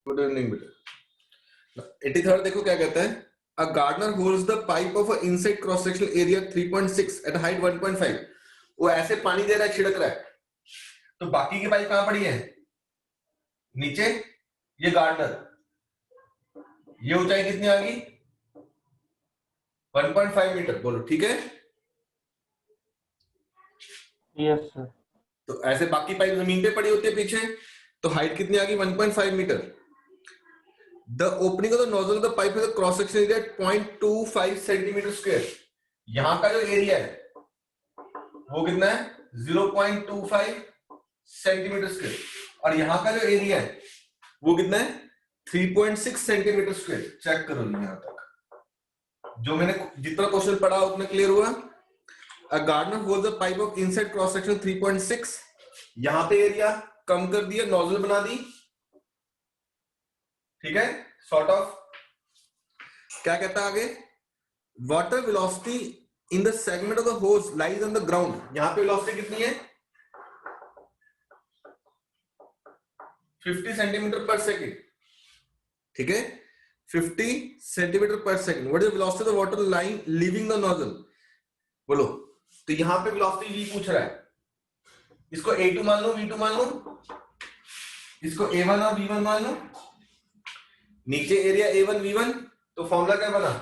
Good evening बेटा। 83rd देखो क्या कहता है, a gardener holds the pipe of a inside cross sectional area 3.6 at height 1.5। वो ऐसे पानी दे रहा है, छिड़क रहा है, तो बाकी की पाइप कहां पड़ी है? नीचे। ये गार्डनर, ये ऊंचाई कितनी आ गई? 1.5 मीटर। बोलो ठीक है? Yes sir. तो ऐसे बाकी पाइप जमीन पे पड़ी होती है पीछे, तो हाइट कितनी आ गई? 1.5 metre. The opening of the nozzle of the pipe है cross section area 0.25 centimetre square. यहां का जो एरिया है वो कितना है? 0.25 सेंटीमीटर स्क्वायर। और यहां का जो एरिया है वो कितना है? 3.6 सेंटीमीटर स्क्वायर। चेक करो यहां तक जो मैंने जितना क्वेश्चन पढ़ा उतना क्लियर हुआ? A gardener holds the pipe of inside cross section 3.6। यहां पे एरिया कम कर दिया, नोजल बना दी, ठीक है, सॉर्ट ऑफ। क्या कहता है आगे? Water velocity in the segment of the hose lies on the ground. यहां पे वेलोसिटी कितनी है? 50 सेंटीमीटर पर सेकेंड, ठीक है, 50 centimetre per second. What is the velocity of the water line leaving the nozzle? बोलो। तो यहां पे वेलोसिटी v पूछ रहा है, इसको a2 मान लो, v2 मान लो, इसको a1 और v1 मान लो। नीचे एरिया a1 v1, तो फॉर्मूला क्या बना?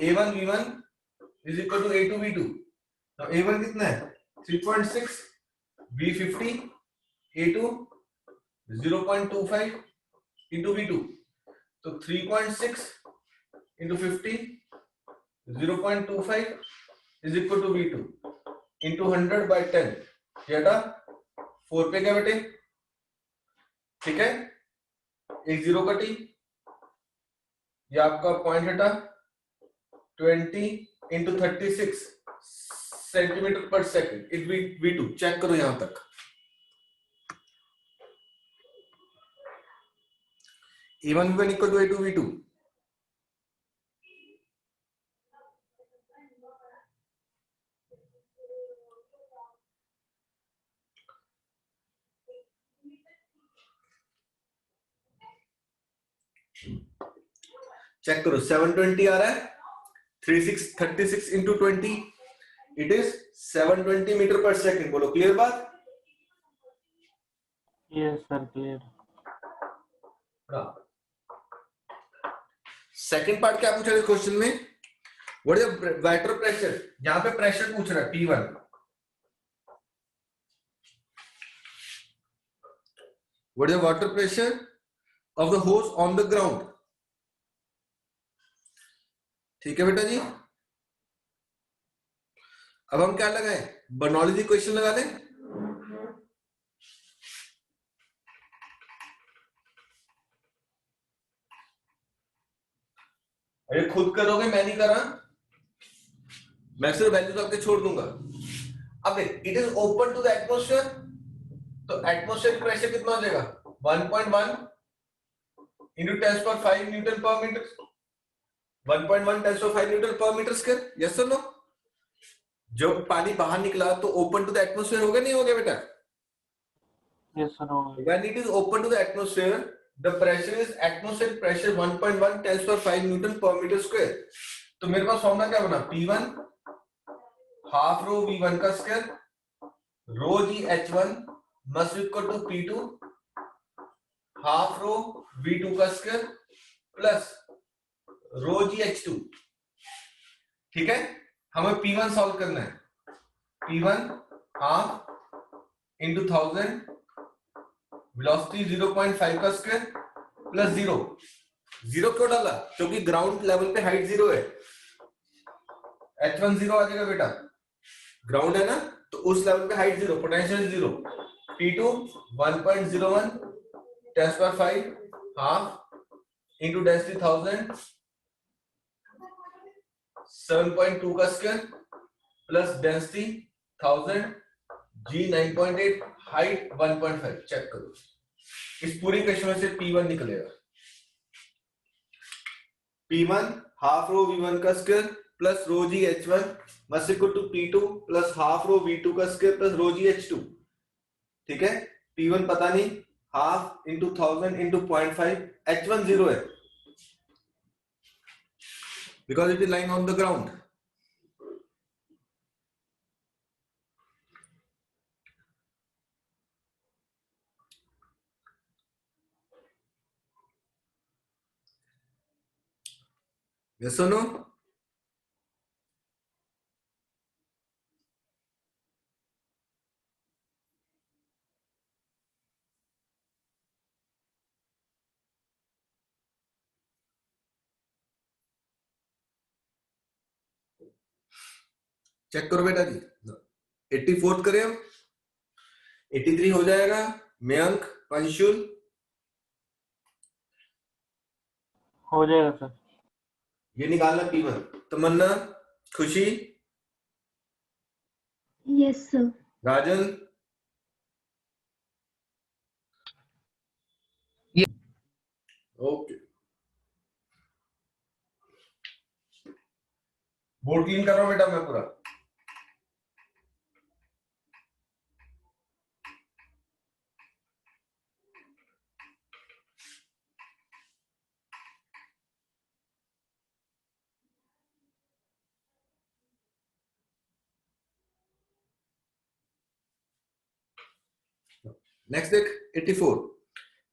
a1 v1 is equal to a2 v2। तो a1 कितना है? 3.6, v50, a2 0.25 इंटू v2। तो 3.6 into 50 0.25 is equal to v2 into 100 by 10। ये हटा 4 पे क्या बेटे? ठीक है, एक जीरो कटी, ये आपका पॉइंट हटा 20 into 36 centimetre per second. It v2। Check करो यहां तक। a1 v1 equal to a2 v2। Check करो, 720 आ रहा है, 36 into 20 it is 720 metre per second. बोलो क्लियर बात? Yes sir, clear. Second part क्या पूछा है क्वेश्चन में? What is the water pressure? यहां पे प्रेशर पूछ रहा है P1। What is the water pressure of the hose on the ground? ठीक है बेटा जी। अब हम क्या लगाए? बर्नौली इक्वेशन लगा लें। अरे खुद करोगे, मैं नहीं कर रहा, मैं सिर्फ वैल्यूज आपके छोड़ दूंगा। अब it is open to the atmosphere, तो एटमॉस्फेयर प्रेशर कितना हो जाएगा? 1.1 into 10⁵ newton per metre. 1.1 10⁵ newton per metre square. Yes और नो? जब पानी बाहर निकला तो ओपन टू द एटमॉस्फेयर हो गया, नहीं हो गया बेटा? यस सर, हो गया। When it is open to the atmosphere, the pressure is atmospheric pressure 1.1 10⁵ newton per metre square. तो मेरे पास फॉर्मूला क्या बना? P1 हाफ रो V1 का square rho G H1 must equal to P2 half rho V2 का square plus rho G H2। ठीक है, हमें P1 solve करना है। P1 हाफ इंटू 1000 वेलोसिटी 0.5 का स्क्वायर प्लस 0। 0 क्यों डाला? क्योंकि ग्राउंड लेवल पे हाइट 0 है। H1 0 आ जाएगा बेटा, ग्राउंड है ना, तो उस लेवल पे height 0, potential 0। P2 1.01 10⁵ half into density 1000 7.2 का square plus density 1000 G 9.8 height 1.5। Check करो, इस पूरी क्वेश्चन में से P1 निकलेगा। P1 हाफ रो V1 का square plus rho G H1 must equal to P2 plus half rho V2 का square plus rho G H2। ठीक है, P1 पता नहीं, हाफ इंटू 1000 इंटू 0.5, H1 0 है because it is lying on the ground. Yes or no? Check करो बेटा जी. 84 करें हम. 83 हो जाएगा. मयंक, पंशुल, हो जाएगा सर. ये निकालना P1. तमन्ना, खुशी, यस सर. राजन, ओके. बोर्ड क्लीन कर रहा हूं बेटा मैं पूरा. नेक्स्ट देख 84.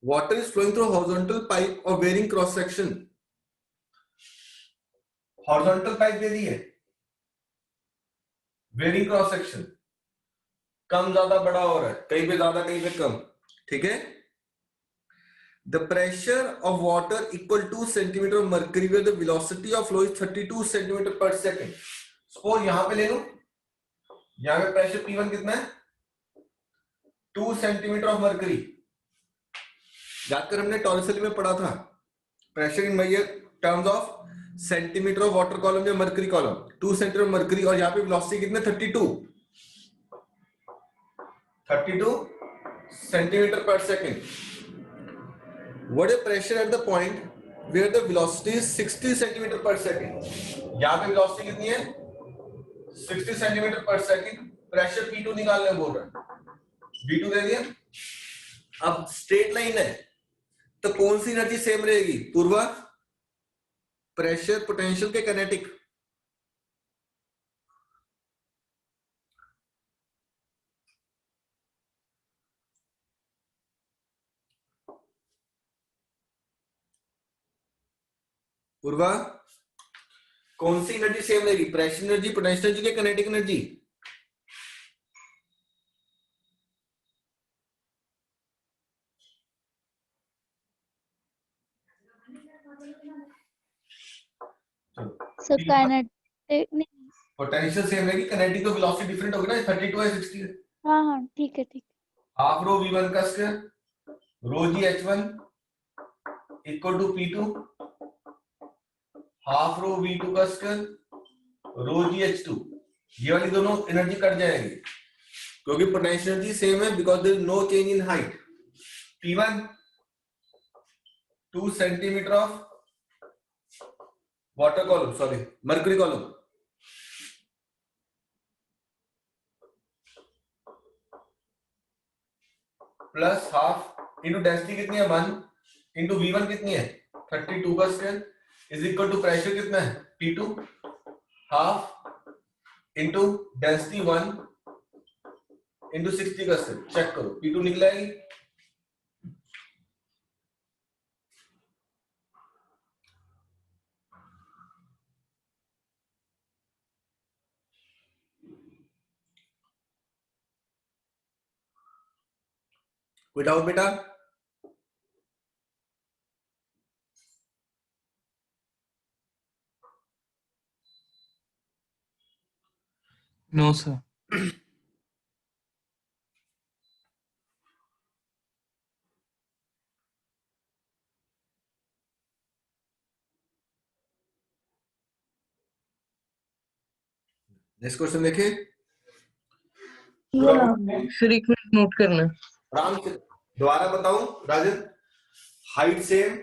Water is flowing through horizontal pipe of varying cross section. Horizontal pipe दे दी है. Varying cross section. कम ज्यादा बड़ा हो रहा है, कहीं पे ज्यादा कहीं पे कम. ठीक है. The pressure of water equal to centimeter of mercury where the velocity of flow is 32 centimeter per second. Suppose यहां पे ले लो. यहां पे प्रेशर P1 कितना है? 2 सेंटीमीटर ऑफ मर्करी. याद कर हमने टॉर्सली में पढ़ा था. Pressure in major terms of centimetre of water column या मर्करी कॉलम. 2 सेंटीमीटर मर्करी और यहाँ पे वेलोसिटी कितने? 32 centimetre per second. What is pressure at the point where the velocity is 60 centimetre per second. यहाँ पे वेलोसिटी कितनी है? 60 centimetre per second. Pressure P2 निकालने बोल रहा है. V2 दे दिया. अब स्ट्रेट लाइन है तो कौन सी एनर्जी सेम रहेगी? पूर्वा, प्रेशर, पोटेंशियल के काइनेटिक? पूर्वा, कौन सी एनर्जी सेम रहेगी? प्रेशर एनर्जी, पोटेंशियल एनर्जी के काइनेटिक एनर्जी? सर काइनेटिक नहीं. पोटेंशियल सेम रहेगी, काइनेटिक तो वेलोसिटी डिफरेंट होगी ना. 32 है 60 है. हाँ हाँ ठीक है ठीक. हाफ रो V1 का square rho G H1 equal to P2 half rho V2 का स्क्वायर रो जी H2. ये वाली दोनों एनर्जी कट जाएंगी क्योंकि पोटेंशियल एनर्जी सेम है because there is no change in height. P1 2 centimetre of water column, sorry mercury column, plus half into density कितनी है 1 into V1 कितनी है 32 का square is equal to pressure कितना है P2 half into density 1 into 60 का square. Check करो P2 निकल आएगी. कोई डाउट बेटा? No sir. नेक्स्ट क्वेश्चन देखें. सर एक मिनट नोट करना. आराम से दोबारा बताऊं Rajan. Height same,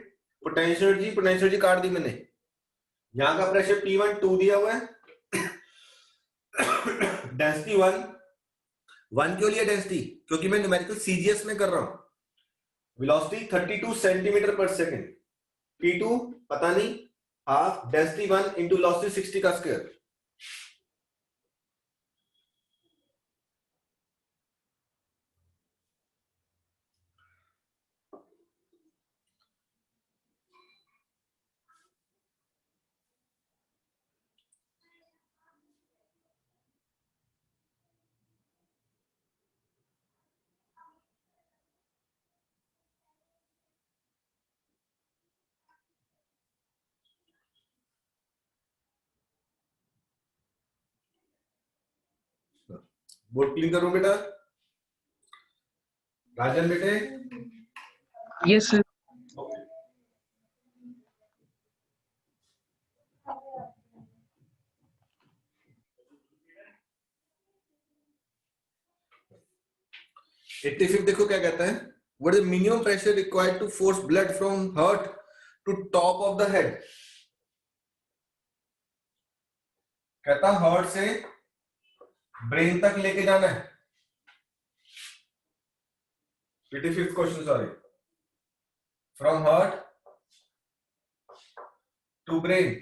potential energy काट दी मैंने. यहां का प्रेशर P1 2 दिया हुआ है. डेंसिटी 1 क्यों लिया डेंसिटी? क्योंकि मैं न्यूमेरिकल CGS में कर रहा हूं. वेलोसिटी 32 सेंटीमीटर पर सेकंड, P2 पता नहीं, हाफ डेंसिटी 1 इंटू वेलोसिटी 60 का स्क्वायर। बोर्ड क्लीन करो बेटा। राजन बेटे, Yes, sir. एट्टी फिफ्थ देखो क्या कहता है, what is minimum pressure required to force blood from heart to top of the head. कहता हार्ट से ब्रेन तक लेके जाना है। 85th question, sorry, from heart to brain,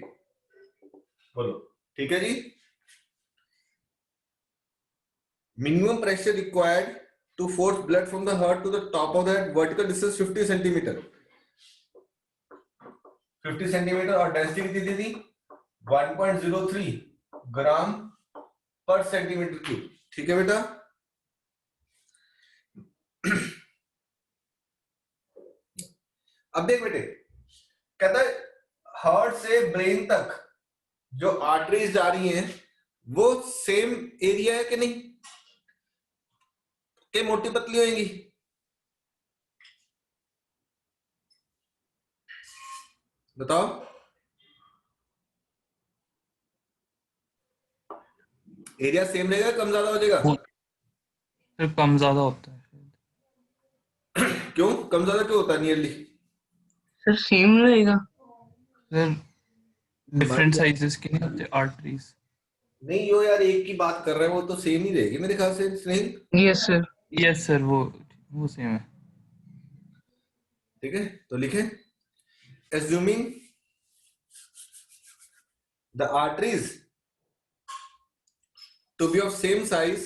बोलो ठीक है जी। Minimum pressure required to force blood from the heart to the top of the head, vertical distance 50 centimeter, 50 centimeter और डेंसिटी कितनी दी थी 1.03 ग्राम पर सेंटीमीटर क्यूब। ठीक है बेटा। अब देख बेटे, कहता है हार्ट से ब्रेन तक जो आर्टरीज जा रही हैं वो सेम एरिया है कि नहीं, के मोटी पतली होंगी? बताओ। एरिया सेम रहेगा, कम ज्यादा हो जाएगा? फिर कम ज्यादा होता है। क्यों कम ज्यादा क्यों होता है? नियरली सर सेम रहेगा। सर डिफरेंट साइजेस के नहीं होते आर्टरीज। नहीं हो यार, एक की बात कर रहे हैं, वो तो सेम ही रहेगी मेरे ख्याल से। स्नेहिल यस सर, यस सर, वो सेम है। ठीक है, तो लिखें, assuming the arteries to be of same size,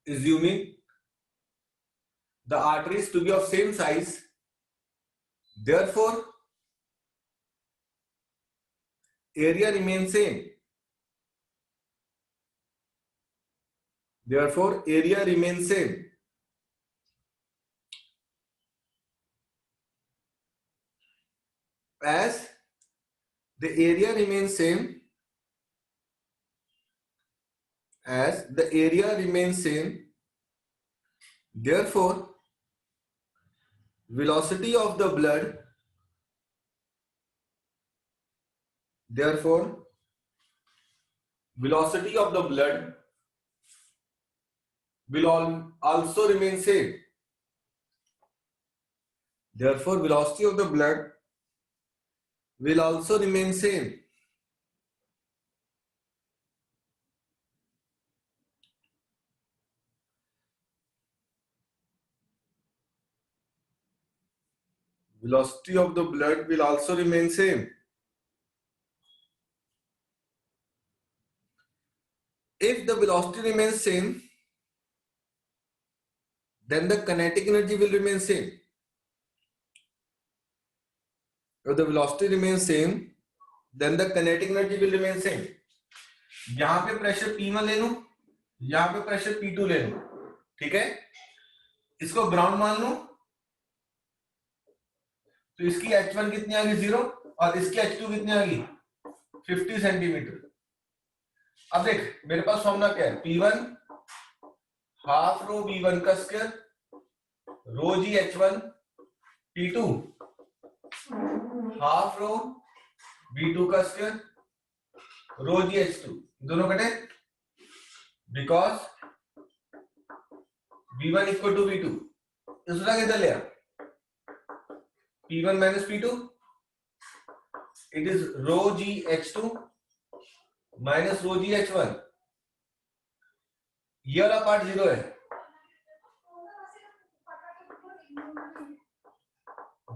assuming the arteries to be of same size, therefore area remains same, therefore area remains same, as the area remains same, as the area remains same, therefore velocity of the blood, therefore velocity of the blood will also remain same, therefore velocity of the blood will also remain same. Velocity of the blood will also remain same. If the velocity remains same, then the kinetic energy will remain same. If the velocity remains same, then the kinetic energy will remain same. यहां पे pressure P1 ले लूं, यहां पे pressure P2 ले लूं, ठीक है, इसको ग्राउंड मान लूं, तो इसकी H1 कितनी आ गई 0 और इसकी H2 कितनी आ गई 50 सेंटीमीटर। अब देख मेरे पास फॉर्मूला क्या है, P1 हाफ रो V1 का square rho G H1, P2 half rho V2 का स्क्वायर रो जी H2, दोनों कटे, because V1 equal to V2। दूसरा किधर लिया, P1 minus P2, it is rho G H2 minus rho G H1। ये वाला part 0 है,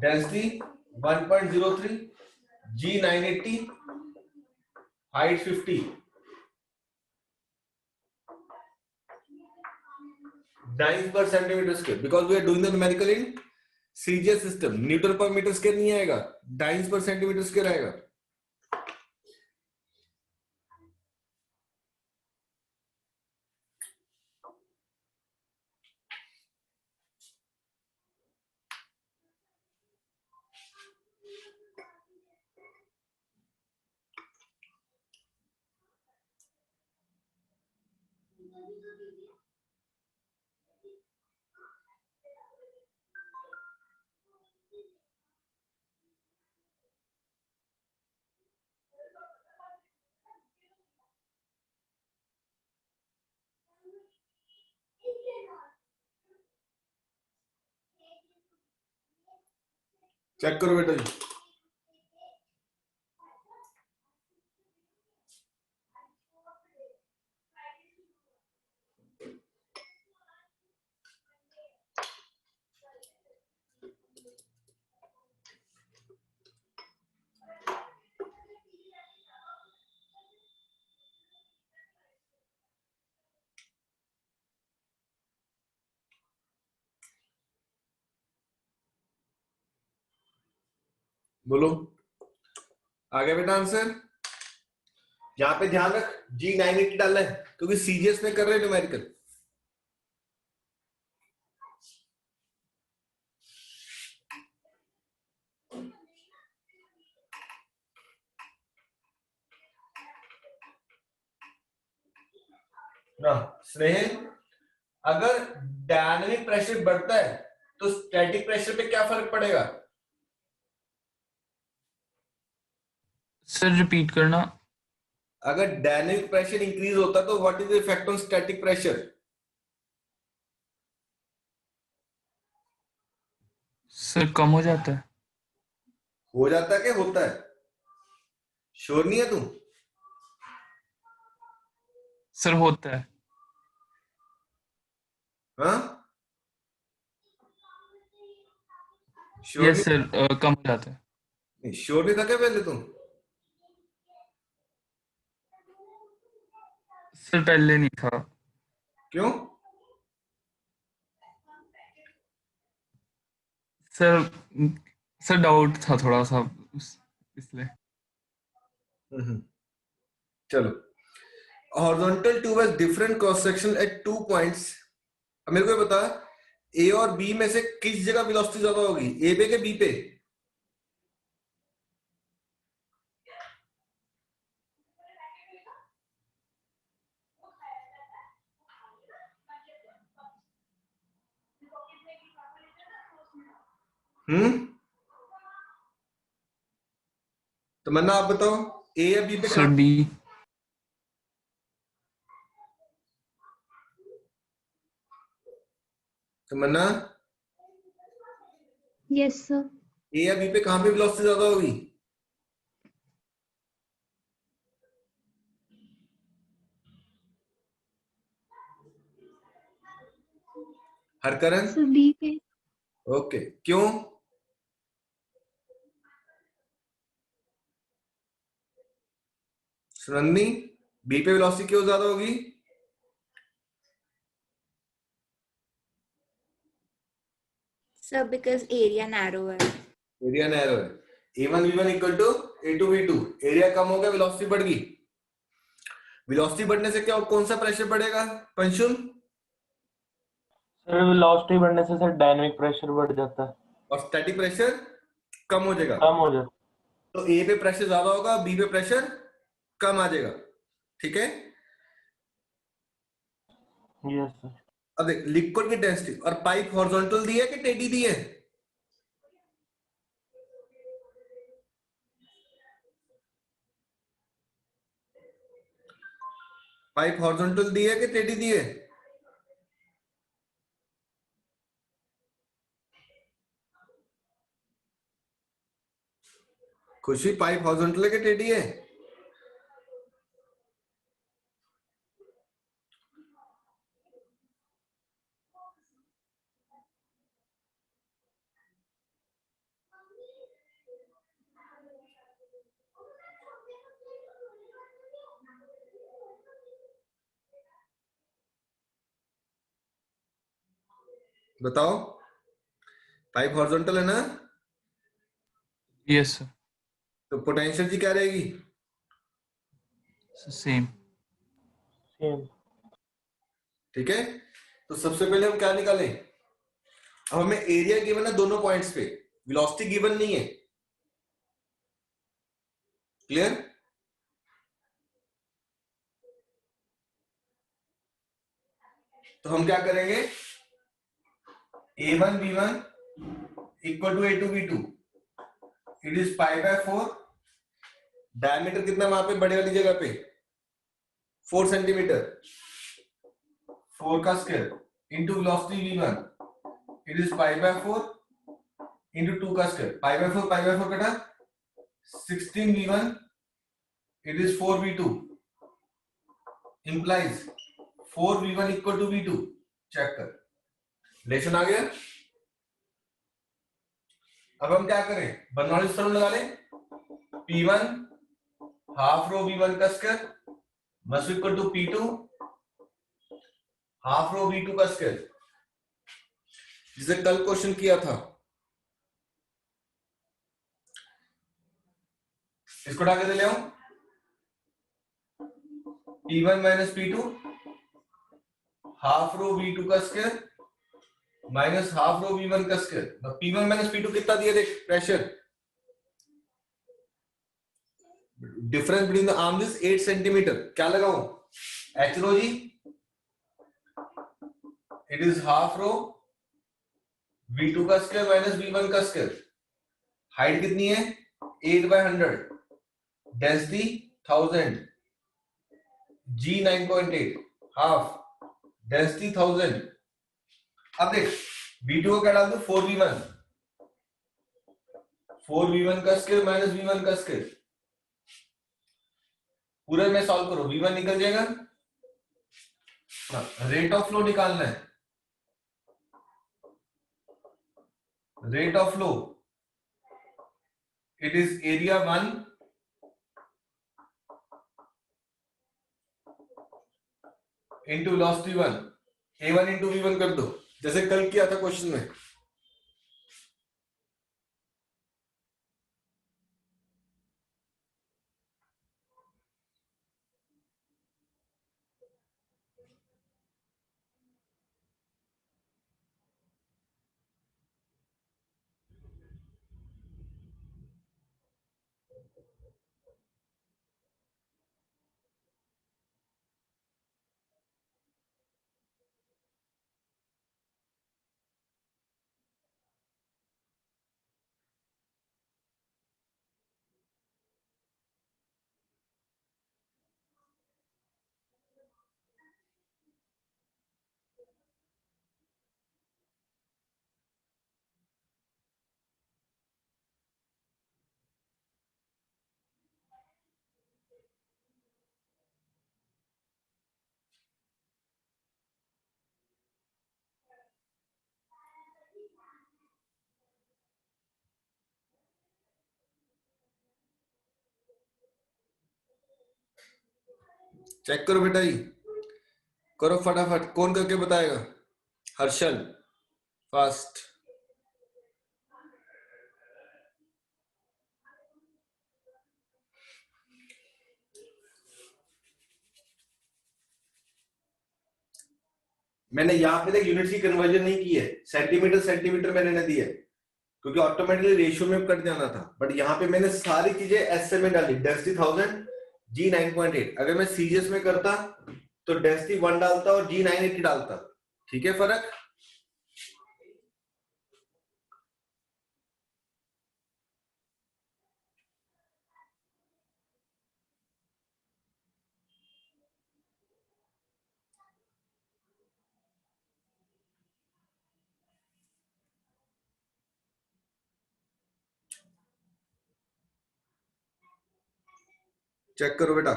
density 1.03, G 980, height 50, 9 per centimeter square, because we are doing the numerical in CGS system. Newton per metre square नहीं आएगा, dice पर centimetre square आएगा. Check करो बेटा जी. बोलो, आ गया बेटा आंसर. यहाँ पे ध्यान रख, G 980 डालना है क्योंकि सीजीएस में कर रहे हैं न्यूमेरिकल. ना स्नेह, अगर डायनामिक प्रेशर बढ़ता है तो स्टैटिक प्रेशर पे क्या फर्क पड़ेगा? सर रिपीट करना. अगर डायनामिक प्रेशर इंक्रीज होता है तो what is the effect on static pressure? Sir कम हो जाता है. हो जाता है क्या होता है? श्योर नहीं है तू? सर होता है. हाँ, श्योर यस सर कम हो जाता है. नहीं? श्योर नहीं था क्या पहले तुम? सर पहले नहीं था. क्यों? सर सर डाउट था थोड़ा सा इसलिए. चलो, horizontal tube has different cross section at 2 points. अब मेरे को ये बता, ए और बी में से किस जगह वेलोसिटी ज्यादा होगी, ए पे के बी पे? तमन्ना आप बताओ, ए या बी पे सर कहां? बी. तमन्ना, यस सर. ए या बी पे कहां पे वेलोसिटी ज्यादा होगी? हरकरन? सर बी पे. ओके, क्यों? सुनंदी, बी पे वेलोसिटी क्यों ज्यादा होगी? Sir, because area narrow है. एरिया नैरो है. a1 v1 equal to a2 v2. Area कम हो गया, वेलोसिटी बढ़ गई. वेलोसिटी बढ़ने से क्या, कौन सा प्रेशर बढ़ेगा पंशुल? सर वेलोसिटी बढ़ने से सर डायनामिक प्रेशर बढ़ जाता है, और स्टैटिक प्रेशर कम हो जाएगा. कम हो जाता तो ए पे प्रेशर ज्यादा होगा, बी पे प्रेशर कम आ जाएगा. ठीक है. है. Yes sir. अब देख, लिक्विड की डेंसिटी और पाइप हॉरिजॉन्टल दी है कि टेढ़ी दी है? पाइप हॉरिजॉन्टल दी है कि टेढ़ी दी है? खुशी, पाइप हॉरिजॉन्टल है कि टेढ़ी है? बताओ, पाइप हॉरिजॉन्टल है ना, Yes, sir. तो पोटेंशियल जी क्या रहेगी? So same. सेम। ठीक है, तो सबसे पहले हम क्या निकालें? अब हमें एरिया गिवन है दोनों पॉइंट्स पे, वेलोसिटी गिवन नहीं है। क्लियर? तो हम क्या करेंगे, A1 B1 equal to A2 B2, it is pi by 4, diameter कितना वहां पे बड़े वाली जगह पे 4 सेंटीमीटर, 4 का square into velocity V1, it is pi by 4 into 2 का स्क्वायर, पाई बाय 4 कटा 16 V1, it is 4 V2, implies 4 V1 equal to V2। Check कर, रिलेशन आ गया। अब हम क्या करें, बर्नौलीज फॉर्मूला लगा लें, P1 हाफ रो V1 का square must equal to P2 half rho V2 का स्क्वायर, जिसे कल क्वेश्चन किया था। इसको उठा के ले आओ, P1 minus P2 half rho V2 का square minus half rho V1 का स्क्वायर। P1 माइनस P2 कितना दिया देख, pressure difference between the arms is 8 centimetre. क्या लगाऊं, h rho g, it is half rho V2 का स्क्वायर माइनस V1 का square. Height कितनी है, 8 by 100, density 1000, G 9.8, half density 1000। अब देख V2 को क्या डाल दो, 4V1, 4V1 का स्क्वायर माइनस V1 का स्क्वायर, पूरे में सॉल्व करो, V1 निकल जाएगा। रेट ऑफ फ्लो निकालना है, rate of flow it is area 1 into velocity 1, A1 into V1 कर दो, जैसे कल किया था क्वेश्चन में। चेक करो बेटा जी, करो फटाफट, कौन करके बताएगा? हर्षल फास्ट। मैंने यहाँ पे यूनिट्स की कन्वर्जन नहीं की है, सेंटीमीटर सेंटीमीटर मैंने दिया है क्योंकि ऑटोमेटिकली रेशियो में कट जाना था, बट यहाँ पे मैंने सारी चीजें एसए में डाली, डेंसिटी 1000, G 9.8। अगर मैं सीजीएस में करता तो डेंसिटी 1 डालता और G 980 डालता। ठीक है फर्क? चेक करो बेटा,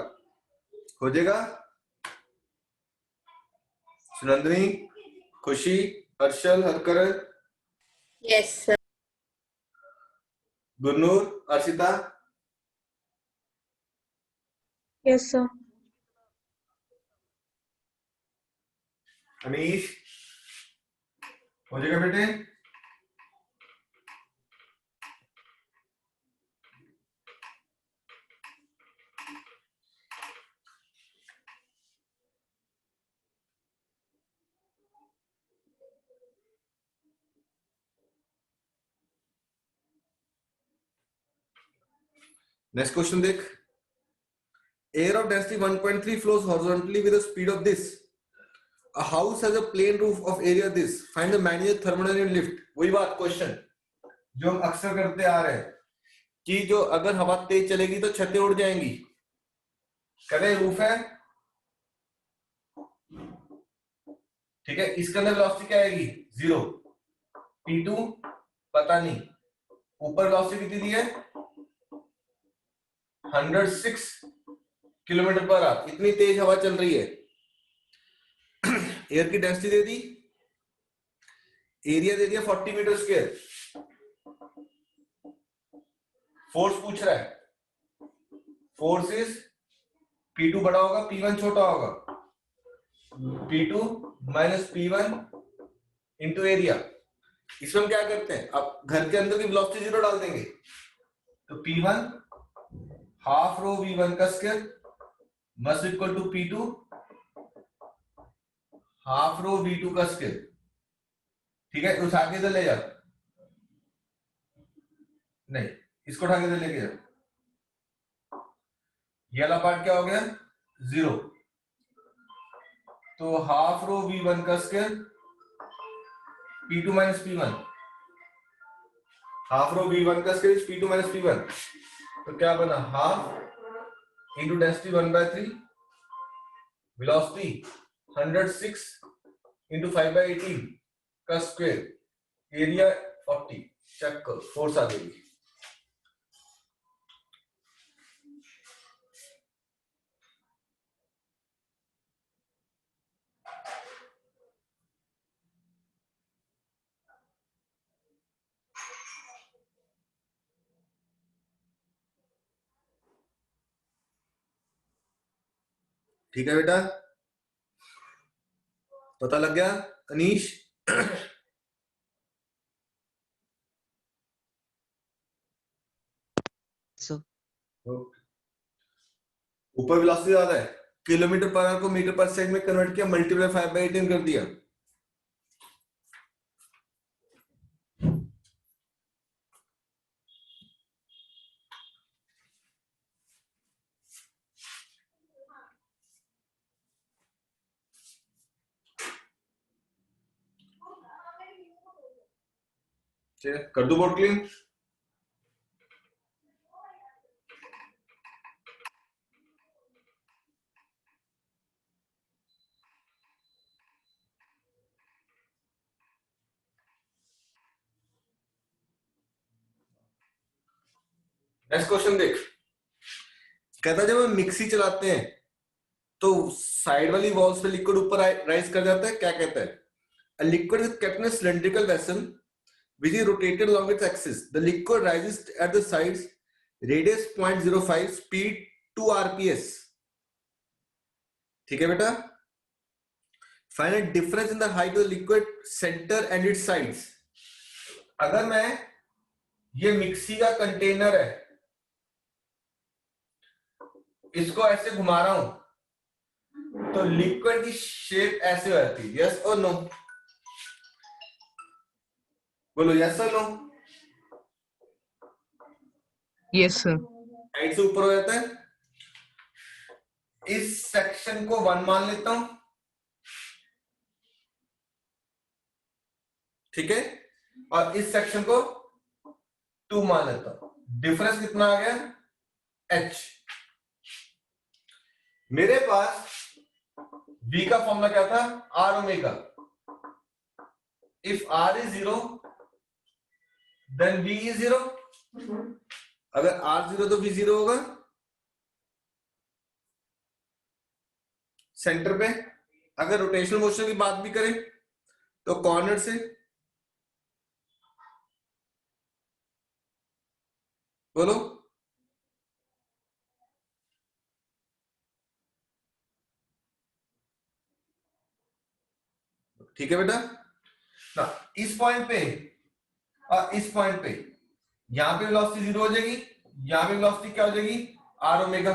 हो जाएगा। सुनंदनी, खुशी, Harshal, हरकरण, Yes, sir. Gurnoor, Arshita, Yes, sir. Anish, हो जाएगा बेटे। नेक्स्ट क्वेश्चन देख, air of density 1.3 flows horizontally with a speed of this. A house has a plain roof of area this. Find the magnitude thermodynamic lift. वही बात क्वेश्चन जो हम अक्सर करते आ रहे हैं कि जो अगर हवा तेज चलेगी तो छतें उड़ जाएंगी। करें रूफ है, ठीक है, इसके अंदर वेलोसिटी क्या आएगी? 0। P2 पता नहीं, ऊपर वेलोसिटी कितनी दी है? 106 किलोमीटर पर आवर। इतनी तेज हवा चल रही है। एयर की डेंसिटी दे दी, एरिया दे दिया 40 मीटर स्क्वायर, फोर्स पूछ रहा है, फोर्स इज P2 बड़ा होगा, P1 छोटा होगा, P2 minus P1 into area. इसमें हम क्या करते हैं, अब घर के अंदर की वेलोसिटी 0 डाल देंगे, तो P1 हाफ रो V1 का square must equal to P2 half rho V2 का स्क्वायर। ठीक है, उठा के इधर ले जा, नहीं इसको उठा के इधर लेके जा, ये वाला पार्ट क्या हो गया? 0। तो हाफ रो V1 का square P2 minus P1, half rho V1 का स्क्वायर P2 माइनस P1, तो क्या बना? Half into density 1/3, velocity 106 into 5/18 का स्क्वायर, एरिया 40। चेक करो, फोर्स आ गई। ठीक है बेटा, पता लग गया अनीश? ऊपर वेलोसिटी ज्यादा है, किलोमीटर पर आवर को मीटर पर सेकंड में कन्वर्ट किया, मल्टीप्लाई 5/18 कर दिया। कर दो बोर्ड क्लीन। नेक्स्ट क्वेश्चन देख, कहता है जब हम मिक्सी चलाते हैं तो साइड वाली वॉल्स पे लिक्विड ऊपर राइज कर जाता है, क्या कहता है? A liquid is kept in a cylindrical vessel which is rotated along its axis. The liquid rises at the sides, radius 0.05, speed 2 rps. ठीक है बेटा? Find a difference in the height of the liquid center and its sides. अगर मैं ये mixie का container है, इसको ऐसे घुमा रहा हूं तो लिक्विड की शेप ऐसे हो जाती है, यस और नो? बोलो यस और नो? Yes sir. साइड से ऊपर हो जाता है। इस सेक्शन को 1 मान लेता हूं, ठीक है, और इस सेक्शन को 2 मान लेता हूं। डिफरेंस कितना आ गया? h। मेरे पास v का फॉर्मूला क्या था? r omega. If r is 0 then v is 0। अगर r 0 तो v 0 होगा। सेंटर पे अगर रोटेशनल मोशन की बात भी करें तो कॉर्नर से बोलो, ठीक है बेटा? ना इस पॉइंट पे और इस पॉइंट पे यहां पे वेलोसिटी 0 हो जाएगी, यहां पे वेलोसिटी क्या हो जाएगी r ओमेगा।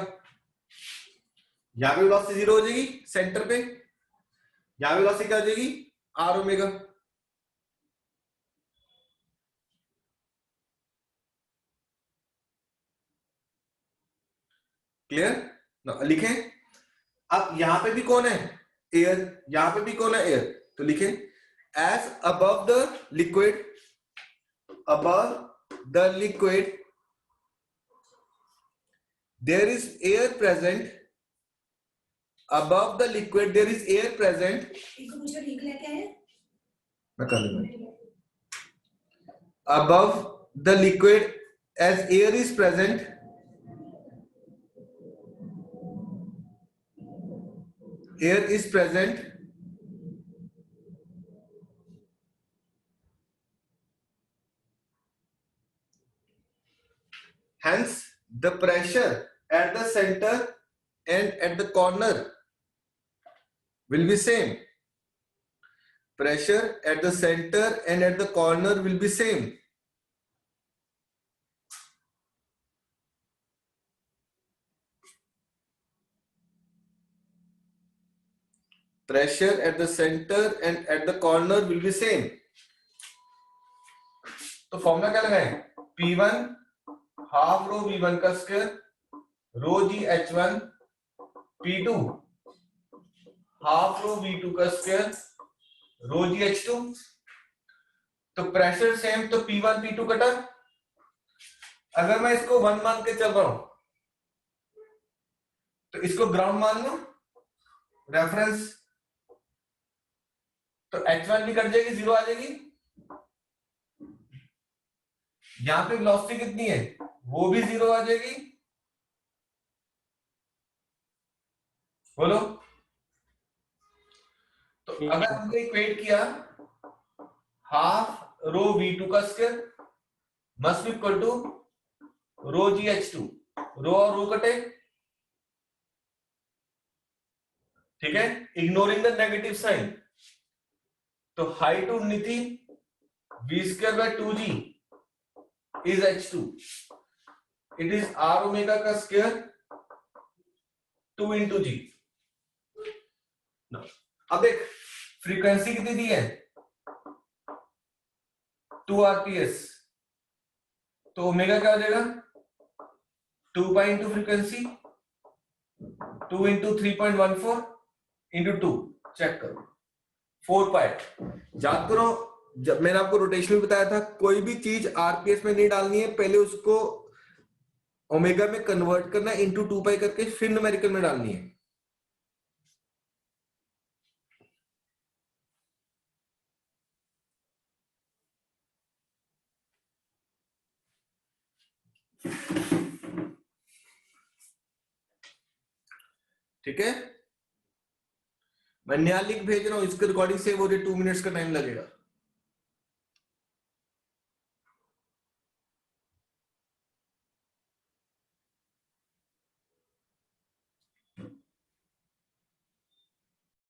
यहां पे वेलोसिटी 0 हो जाएगी सेंटर पे, यहां पे वेलोसिटी क्या हो जाएगी r ओमेगा। क्लियर ना? लिखें अब यहां पे भी कौन है एयर, यहां पे भी कौन है एयर, तो लिखें as above the liquid, above the liquid there is air present, above the liquid there is air present, मैं कर लूंगा, above the liquid as air is present, air is present, hence the pressure at the center and at the corner will be same, pressure at the center and at the corner will be same. Pressure at the center and at the corner will be same. तो formula क्या लगाएं, P1 half rho V1 का square rho G H1, P2 half rho V2 का square rho G H2। तो pressure same, तो P1 P2 कटा। अगर मैं इसको 1 मान के चल रहा हूं तो इसको ग्राउंड मान लो रेफरेंस, तो H1 भी कट जाएगी, 0 आ जाएगी। यहां पे वेलोसिटी कितनी है, वो भी 0 आ जाएगी। बोलो, तो अगर हमने इक्वेट किया हाफ रो V2 का square must be equal to rho G H2, rho और रो कटे, ठीक है, इग्नोरिंग द नेगेटिव साइन। तो हाइट उड़नी थी v square by 2g is H2, it is r omega का स्क्वायर 2 इंटू जी। अब देख फ्रीक्वेंसी कितनी दी है 2 rps, तो ओमेगा क्या हो जाएगा 2 pi into frequency 2 into 3.14 into 2, check करो 4 पाई। याद करो जब मैंने आपको रोटेशनल बताया था कोई भी चीज आरपीएस में नहीं डालनी है, पहले उसको ओमेगा में कन्वर्ट करना है इंटू 2 पाई करके, फिर न्यूमेरिकल में डालनी है। ठीक है, मैं नया लिंक भेज रहा हूं, इसके रिकॉर्डिंग सेव हो रही है, 2 मिनट्स का टाइम लगेगा।